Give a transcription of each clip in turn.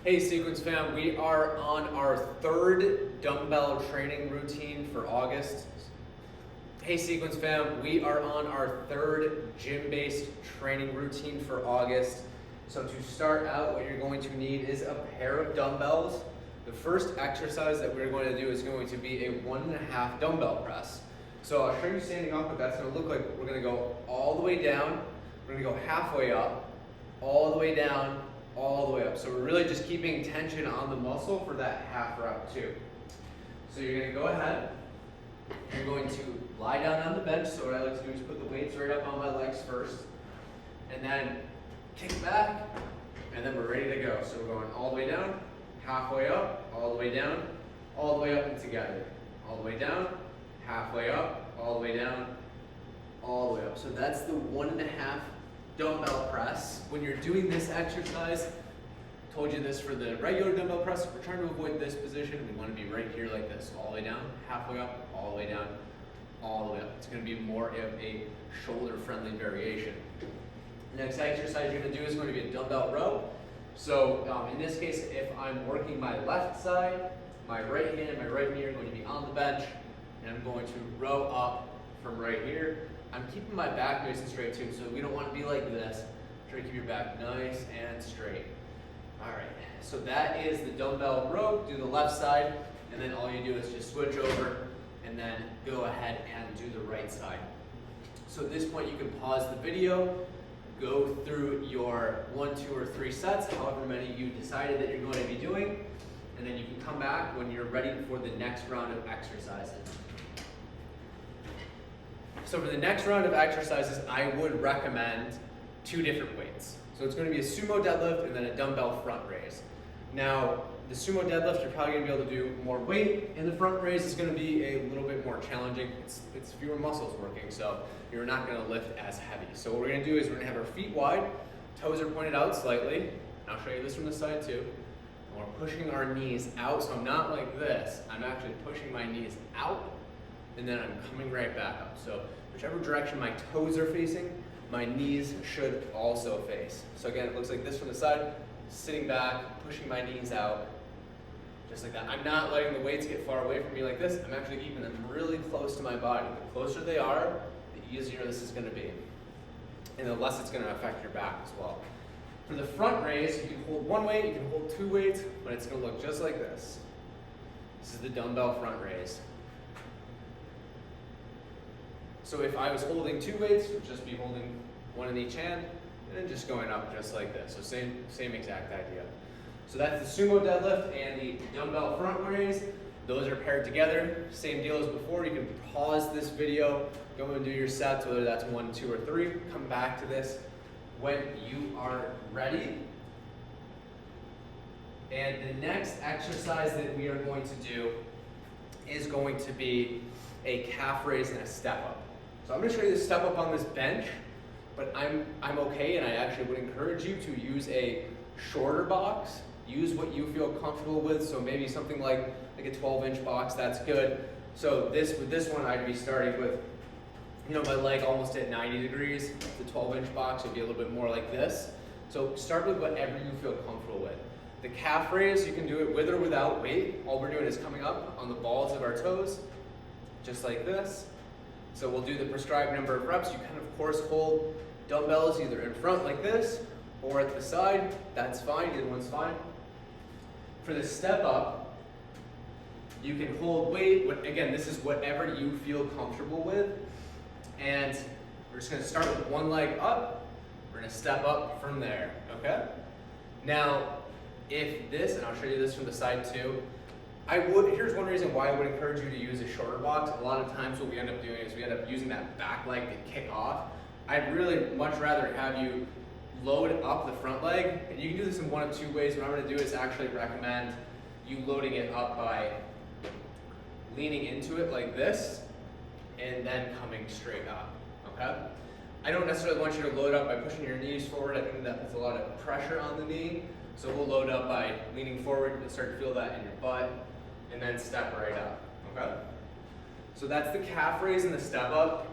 Hey Sequence fam, we are on our third dumbbell training routine for August. Hey Sequence fam, we are on our third gym-based training routine for August. So to start out, what you're going to need is a pair of dumbbells. The first exercise that we're going to do is going to be a 1.5 dumbbell press. So I'll show you standing up what that's going to look like. We're going to go all the way down, we're going to go halfway up, all the way down, all the way up. So we're really just keeping tension on the muscle for that half rep too. So you're going to go ahead, you're going to lie down on the bench. So what I like to do is put the weights right up on my legs first, and then kick back, and then we're ready to go. So we're going all the way down, halfway up, all the way down, all the way up and together. All the way down, halfway up, all the way down, all the way up. So that's the 1.5 dumbbell press. When you're doing this exercise, I told you this for the regular dumbbell press, if we're trying to avoid this position, we want to be right here like this. All the way down, halfway up, all the way down, all the way up. It's going to be more of a shoulder-friendly variation. The next exercise you're going to do is going to be a dumbbell row. So in this case, if I'm working my left side, my right hand and my right knee are going to be on the bench, and I'm going to row up from right here. I'm keeping my back nice and straight too, so we don't want to be like this. Try to keep your back nice and straight. All right, so that is the dumbbell row. Do the left side, and then all you do is just switch over and then go ahead and do the right side. So at this point, you can pause the video, go through your 1, 2, or 3 sets, however many you decided that you're going to be doing, and then you can come back when you're ready for the next round of exercises. So for the next round of exercises, I would recommend 2 different weights. So it's going to be a sumo deadlift and then a dumbbell front raise. Now, the sumo deadlift, you're probably going to be able to do more weight, and the front raise is going to be a little bit more challenging. It's fewer muscles working, so you're not going to lift as heavy. So what we're going to do is we're going to have our feet wide, toes are pointed out slightly, and I'll show you this from the side too. And we're pushing our knees out, so I'm not like this. I'm actually pushing my knees out, and then I'm coming right back up. So whichever direction my toes are facing, my knees should also face. So again, it looks like this from the side, sitting back, pushing my knees out, just like that. I'm not letting the weights get far away from me like this. I'm actually keeping them really close to my body. The closer they are, the easier this is going to be, and the less it's going to affect your back as well. For the front raise, you can hold 1 weight, you can hold 2 weights, but it's going to look just like this. This is the dumbbell front raise. So if I was holding 2 weights, would just be holding 1 in each hand, and then just going up just like this. So same exact idea. So that's the sumo deadlift and the dumbbell front raise. Those are paired together. Same deal as before. You can pause this video, go and do your sets, whether that's 1, 2, or 3. Come back to this when you are ready. And the next exercise that we are going to do is going to be a calf raise and a step up. So I'm going to show you the step up on this bench, but I'm okay, and I actually would encourage you to use a shorter box. Use what you feel comfortable with. So maybe something like a 12-inch box, that's good. So with this one, I'd be starting with, my leg almost at 90 degrees. The 12-inch box would be a little bit more like this. So start with whatever you feel comfortable with. The calf raise, you can do it with or without weight. All we're doing is coming up on the balls of our toes, just like this. So we'll do the prescribed number of reps. You can, of course, hold dumbbells either in front like this or at the side. That's fine, either one's fine. For the step up, you can hold weight. Again, this is whatever you feel comfortable with. And we're just going to start with 1 leg up. We're going to step up from there, okay? Now, if this, and I'll show you this from the side too, here's one reason why I would encourage you to use a shorter box. A lot of times what we end up doing is we end up using that back leg to kick off. I'd really much rather have you load up the front leg, and you can do this in 1 of 2 ways. What I'm going to do is actually recommend you loading it up by leaning into it like this, and then coming straight up, okay? I don't necessarily want you to load up by pushing your knees forward. I think that puts a lot of pressure on the knee. So we'll load up by leaning forward and start to feel that in your butt, and then step right up, okay? So that's the calf raise and the step up.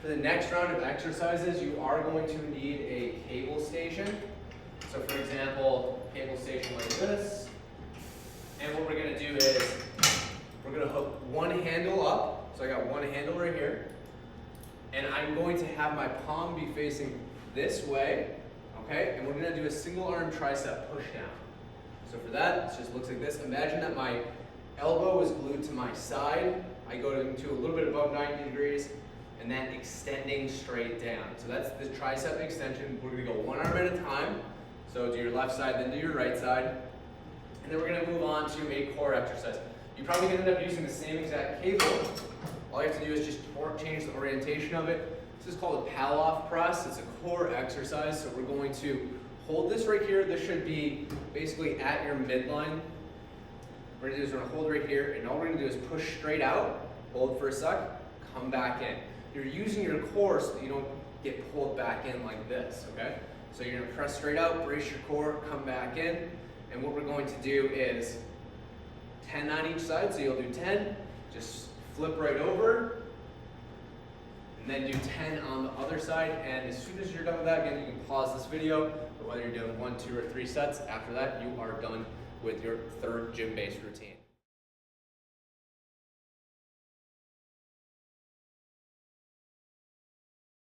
For the next round of exercises, you are going to need a cable station. So for example, cable station like this. And what we're gonna do is, we're gonna hook one handle up. So I got one handle right here. And I'm going to have my palm be facing this way, okay? And we're gonna do a single arm tricep push down. So for that, it just looks like this. Imagine that my elbow is glued to my side. I go to a little bit above 90 degrees, and then extending straight down. So that's the tricep extension. We're gonna go one arm at a time. So do your left side, then do your right side. And then we're gonna move on to a core exercise. You probably can end up using the same exact cable. All you have to do is just change the orientation of it. This is called a Palloff press. It's a core exercise. So we're going to hold this right here. This should be basically at your midline. What we're gonna do is we're gonna hold right here, and all we're gonna do is push straight out, hold for a sec, come back in. You're using your core so that you don't get pulled back in like this, okay? So you're gonna press straight out, brace your core, come back in, and what we're going to do is 10 on each side, so you'll do 10, just flip right over, and then do 10 on the other side, and as soon as you're done with that, again, you can pause this video, but whether you're doing 1, 2, or 3 sets, after that, you are done with your third gym-based routine.